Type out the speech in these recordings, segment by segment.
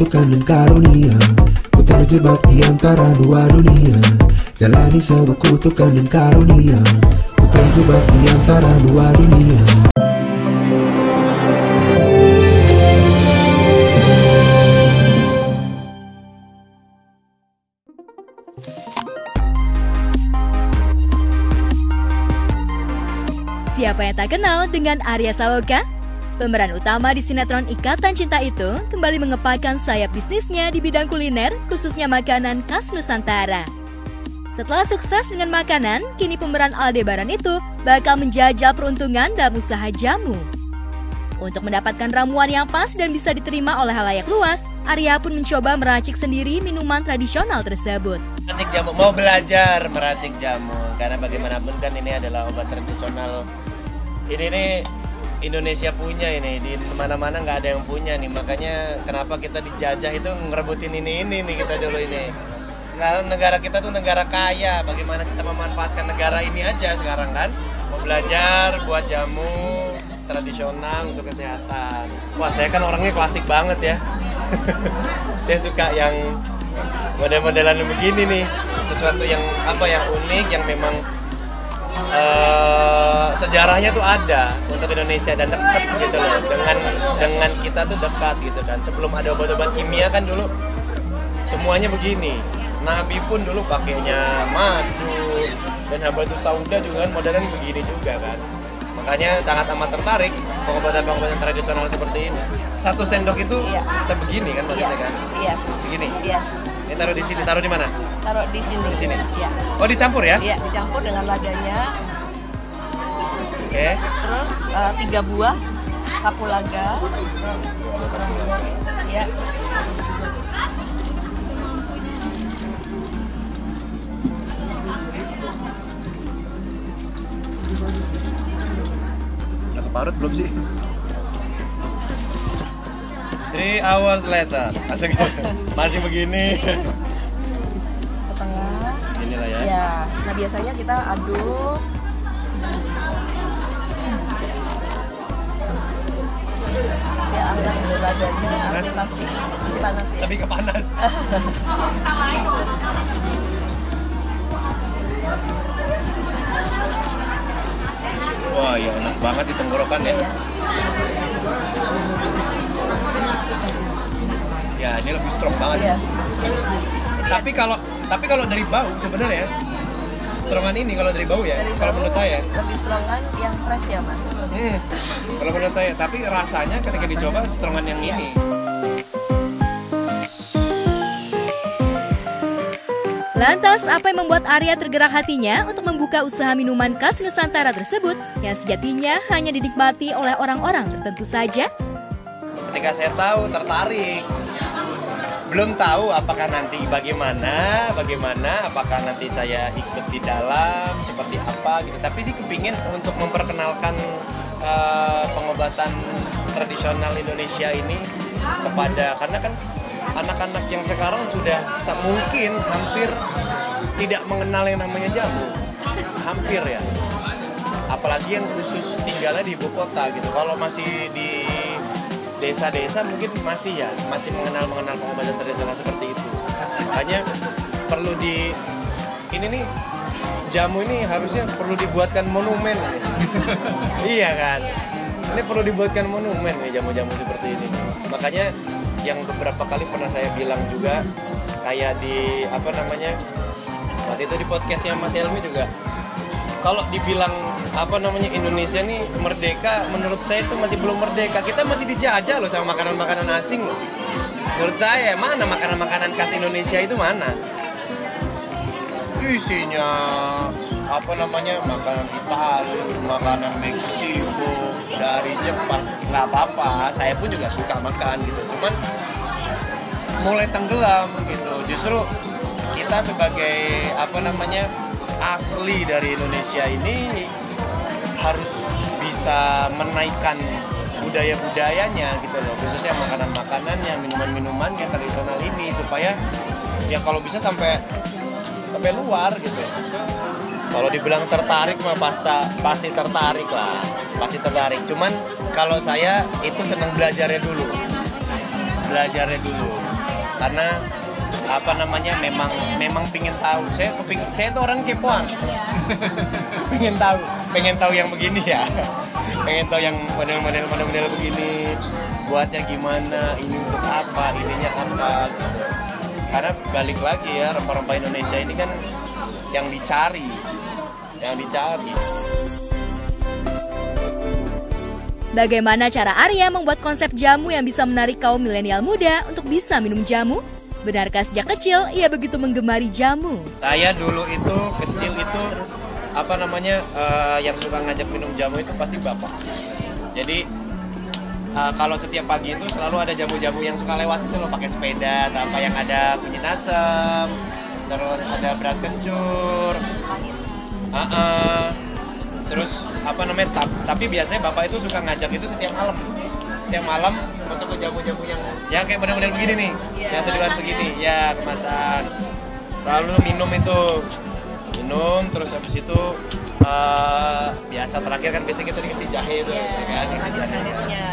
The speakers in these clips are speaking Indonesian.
kutukan dan karunia. Ku terjebak di antara dua dunia, jalani sebuah kutukan dan karunia. Ku terjebak di antara dua dunia. Siapa yang tak kenal dengan Arya Saloka? Pemeran utama di sinetron Ikatan Cinta itu kembali mengepakkan sayap bisnisnya di bidang kuliner, khususnya makanan khas Nusantara. Setelah sukses dengan makanan, kini pemeran Aldebaran itu bakal menjajal peruntungan dalam usaha jamu. Untuk mendapatkan ramuan yang pas dan bisa diterima oleh halayak luas, Arya pun mencoba meracik sendiri minuman tradisional tersebut. Meracik jamu, mau belajar meracik jamu, karena bagaimanapun kan ini adalah obat tradisional. Ini nih Indonesia punya, ini di mana-mana nggak ada yang punya nih, makanya kenapa kita dijajah itu ngerebutin ini nih kita dulu ini. Sekarang negara kita tuh negara kaya, bagaimana kita memanfaatkan negara ini aja sekarang kan? Mau belajar buat jamu tradisional untuk kesehatan. Wah, saya kan orangnya klasik banget ya. Saya suka yang model-modelan begini nih, sesuatu yang yang unik, yang memang sejarahnya tuh ada untuk Indonesia dan dekat gitu loh, dengan kita tuh dekat gitu kan. Sebelum ada obat-obat kimia kan dulu semuanya begini. Nabi pun dulu pakainya madu, dan habatus sauda juga kan modelan begini juga kan. Makanya sangat amat tertarik pengobatan-pengobatan tradisional seperti ini. Satu sendok itu sebegini kan maksudnya kan? Iya. Segini. Iya. Ini taruh di sini, taruh di mana? Taruh di sini. Di sini. Iya. Oh, dicampur ya? Iya, dicampur dengan ladanya. Oke. Terus 3 buah kapulaga. Iya. Udah keparut belum sih? 3 hours later. Masih begini. Ke tengah. Inilah ya. Ya. Nah, biasanya kita aduk. Ya, angkat dulu ladanya. Panas? Masih panas ya. Lebih ke panas. Wah, ya enak banget di tenggorokan ya. Iya. Ya, ini lebih strong banget. Iya. Tapi kalau dari bau sebenarnya strongan ini kalau dari bau ya, Dari kalau bau, menurut saya. lebih strongan yang fresh ya, Mas. Kalau menurut saya, tapi rasanya ketika dicoba strongan yang Iya. ini. Lantas, apa yang membuat Arya tergerak hatinya untuk membuka usaha minuman khas Nusantara tersebut yang sejatinya hanya dinikmati oleh orang-orang tertentu saja? Ketika saya tahu, tertarik. Belum tahu apakah nanti bagaimana, apakah nanti saya ikut di dalam, seperti apa gitu. Tapi sih kepingin untuk memperkenalkan pengobatan tradisional Indonesia ini karena kan anak-anak yang sekarang sudah mungkin hampir tidak mengenal yang namanya jamu, hampir ya. Apalagi yang khusus tinggalnya di ibu kota gitu. Kalau masih di desa-desa mungkin masih mengenal pengobatan tradisional seperti itu. Makanya perlu ini nih jamu ini harusnya perlu dibuatkan monumen. Iya kan? Ini perlu dibuatkan monumen nih jamu-jamu seperti ini. Makanya yang beberapa kali pernah saya bilang juga, kayak di waktu itu di podcastnya Mas Helmi juga, kalau dibilang Indonesia nih merdeka, menurut saya itu masih belum merdeka. Kita masih dijajah loh sama makanan-makanan asing loh. Menurut saya, mana makanan-makanan khas Indonesia itu mana? Isinya makanan Itali, makanan Meksiko, dari Jepang. Nggak apa-apa, saya pun juga suka makan gitu. Cuman mulai tenggelam gitu. Justru kita sebagai asli dari Indonesia ini harus bisa menaikkan budaya-budayanya gitu loh, khususnya makanan-makanannya, minuman-minumannya tradisional ini, supaya ya kalau bisa sampai luar gitu. Kalau dibilang tertarik mah pasti tertarik lah, pasti tertarik. Cuman kalau saya itu senang belajarnya dulu belajarnya dulu. Karena apa namanya memang pingin tahu. Saya tuh orang kepoan. pengen tahu yang begini ya. Pengen tahu yang model-model begini. Buatnya gimana, ini untuk apa, ininya apa. Karena balik lagi ya, rempah-rempah Indonesia ini kan yang dicari. Bagaimana cara Arya membuat konsep jamu yang bisa menarik kaum milenial muda untuk bisa minum jamu? Benarkah sejak kecil ia begitu menggemari jamu? Saya dulu itu kecil itu apa namanya yang suka ngajak minum jamu itu pasti bapak. Jadi kalau setiap pagi itu selalu ada jamu-jamu yang suka lewat itu loh, pakai sepeda atau apa yang ada kunyit asam, terus ada beras kencur, terus apa namanya tapi biasanya bapak itu suka ngajak itu setiap malam untuk ke jamu-jamu yang kayak model-model begini nih, yang seduhan begini, ya kemasan. Selalu minum terus habis itu biasa terakhir kan biasanya kita dikasih jahe itu, kan dikasih jahe.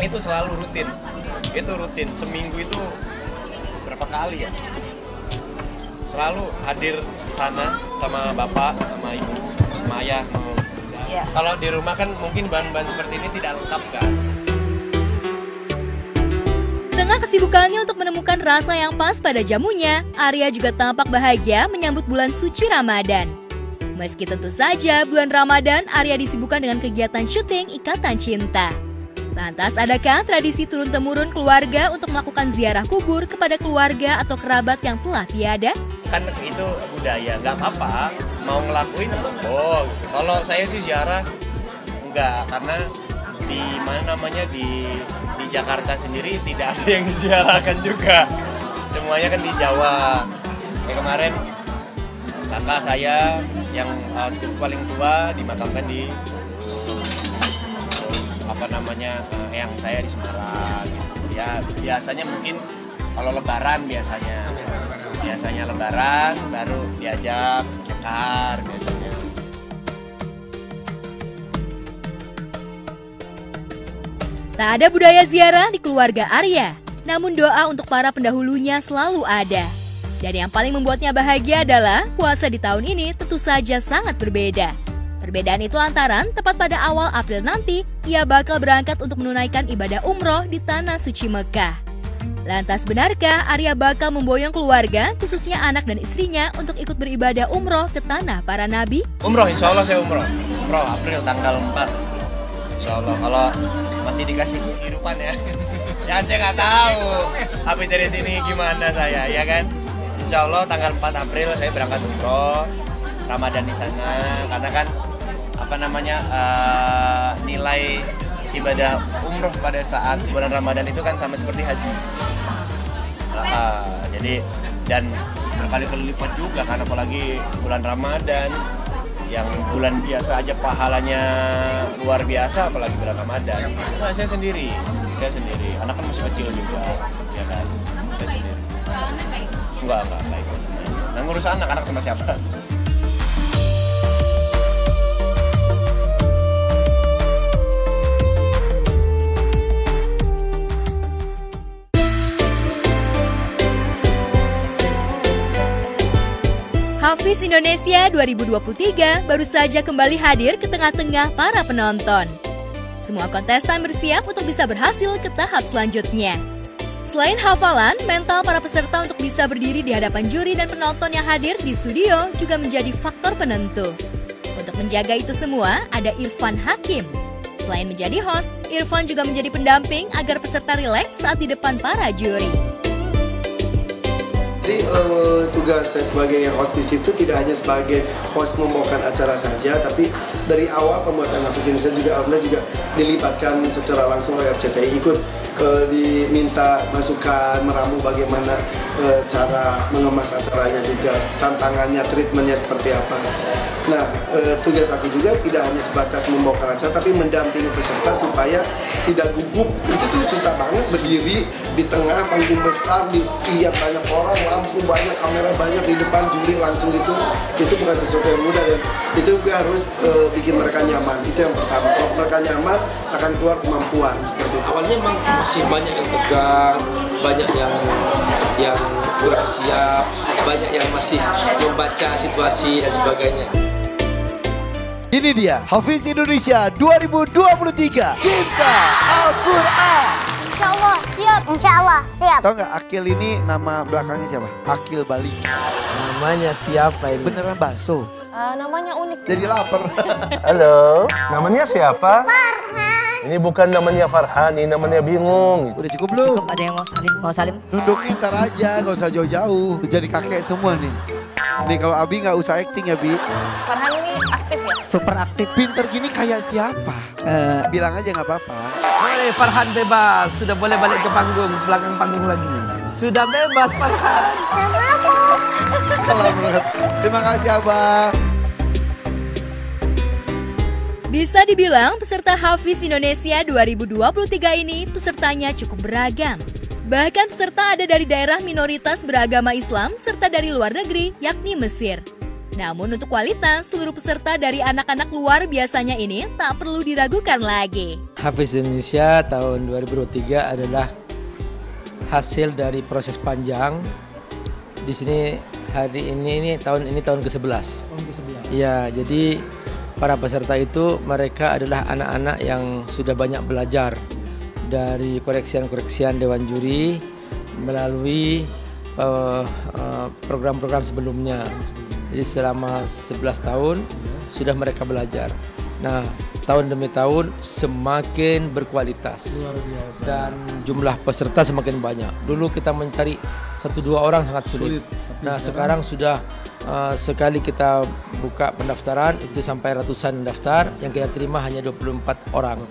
Itu selalu rutin, seminggu itu berapa kali ya? Selalu hadir sana sama bapak, sama ibu, sama ayah, sama Yeah. Kalau di rumah kan mungkin bahan-bahan seperti ini tidak lengkap kan. Tengah kesibukannya untuk menemukan rasa yang pas pada jamunya, Arya juga tampak bahagia menyambut bulan suci Ramadan. Meski tentu saja bulan Ramadan, Arya disibukkan dengan kegiatan syuting Ikatan Cinta. Lantas adakah tradisi turun-temurun keluarga untuk melakukan ziarah kubur kepada keluarga atau kerabat yang telah tiada? Kan itu budaya, nggak apa-apa, mau ngelakuin, oh gitu. Kalau saya sih ziarah, enggak, karena di Jakarta sendiri tidak ada yang diziarahkan juga. Semuanya kan di Jawa. Kemarin kakak saya yang sepupu paling tua dimakamkan di yang saya di Semarang gitu. Ya biasanya mungkin kalau lebaran biasanya lebaran baru diajak cekar biasanya. Tak ada budaya ziarah di keluarga Arya, namun doa untuk para pendahulunya selalu ada. Dan yang paling membuatnya bahagia adalah puasa di tahun ini tentu saja sangat berbeda. Perbedaan itu lantaran tepat pada awal April nanti, ia bakal berangkat untuk menunaikan ibadah umroh di Tanah Suci Mekah. Lantas benarkah Arya bakal memboyong keluarga, khususnya anak dan istrinya, untuk ikut beribadah umroh ke Tanah Para Nabi? Umroh, insya Allah saya umroh April tanggal 4. Insya Allah, kalau masih dikasih kehidupan ya. Ya saya nggak tahu, habis dari sini gimana saya, ya kan? Insya Allah tanggal 4 April saya berangkat umroh, Ramadan di sana, karena kan nilai ibadah umroh pada saat bulan Ramadan itu kan sama seperti haji. Jadi dan berkali-kali lipat juga kan, apalagi bulan Ramadan yang bulan biasa aja pahalanya luar biasa, apalagi bulan Ramadan. Nah, saya sendiri, anak kan masih kecil juga, ya kan, saya sendiri. Enggak baik. Nah, ngurus anak sama siapa? Hafiz Indonesia 2023 baru saja kembali hadir ke tengah-tengah para penonton. Semua kontestan bersiap untuk bisa berhasil ke tahap selanjutnya. Selain hafalan, mental para peserta untuk bisa berdiri di hadapan juri dan penonton yang hadir di studio juga menjadi faktor penentu. Untuk menjaga itu semua, ada Irfan Hakim. Selain menjadi host, Irfan juga menjadi pendamping agar peserta rileks saat di depan para juri. Jadi tugas saya sebagai host di situ tidak hanya sebagai host membawakan acara saja, tapi dari awal pembuatan Hafiz Indonesia juga alhamdulillah juga dilibatkan secara langsung oleh RCTI, ikut diminta masukan, meramu bagaimana cara mengemas acaranya juga, tantangannya, treatmentnya seperti apa. Nah, tugas aku juga tidak hanya sebatas membawakan acara, tapi mendampingi peserta supaya tidak gugup. Itu tuh susah banget berdiri di tengah panggung besar, dilihat banyak orang, lampu banyak, kamera banyak di depan juri langsung itu bukan sesuatu yang mudah, dan itu juga harus bikin mereka nyaman. Itu yang pertama. Kalau mereka nyaman akan keluar kemampuan seperti itu. Awalnya memang masih banyak yang tegang, banyak yang kurang siap, banyak yang masih membaca situasi dan sebagainya. Ini dia Hafiz Indonesia 2023 Cinta Al-Quran. Insya Allah siap. Insya Allah siap. Tahu nggak Akil ini nama belakangnya siapa? Akil Bali. Namanya siapa ini? Beneran bakso. Namanya unik. Jadi lapar. Halo, namanya siapa? Farhan. Ini bukan namanya Farhan, ini namanya bingung. Udah cukup belum? Ada yang mau salim? Mau salim? Nunduknya ntar aja, gak usah jauh-jauh. Jadi kakek semua nih. Nih kalau Abi nggak usah acting ya Bi. Farhan ini aktif ya? Super aktif. Pinter gini kayak siapa? Bilang aja nggak apa-apa. Boleh Farhan bebas, sudah boleh balik ke panggung, belakang panggung lagi. Sudah bebas Farhan. Selamat. Terima kasih Abang. Bisa dibilang peserta Hafiz Indonesia 2023 ini pesertanya cukup beragam. Bahkan peserta ada dari daerah minoritas beragama Islam serta dari luar negeri yakni Mesir. Namun untuk kualitas, seluruh peserta dari anak-anak luar biasanya ini tak perlu diragukan lagi. Hafiz Indonesia tahun 2023 adalah hasil dari proses panjang. Di sini hari ini tahun ke-11. Ya, jadi para peserta itu mereka adalah anak-anak yang sudah banyak belajar dari koreksian-koreksian Dewan Juri melalui program-program sebelumnya. Jadi selama 11 tahun sudah mereka belajar. Nah, tahun demi tahun semakin berkualitas dan jumlah peserta semakin banyak. Dulu kita mencari 1-2 orang sangat sulit. Nah, sekarang sudah sekali kita buka pendaftaran itu sampai ratusan daftar, yang kita terima hanya 24 orang.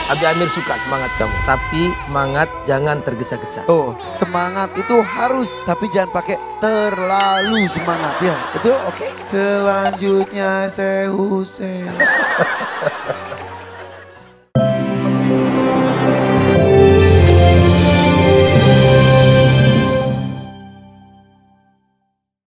Abi Amir suka semangat kamu, tapi semangat jangan tergesa-gesa. Oh, semangat itu harus, tapi jangan pakai terlalu semangat ya. Betul? Oke. Selanjutnya saya Hussein.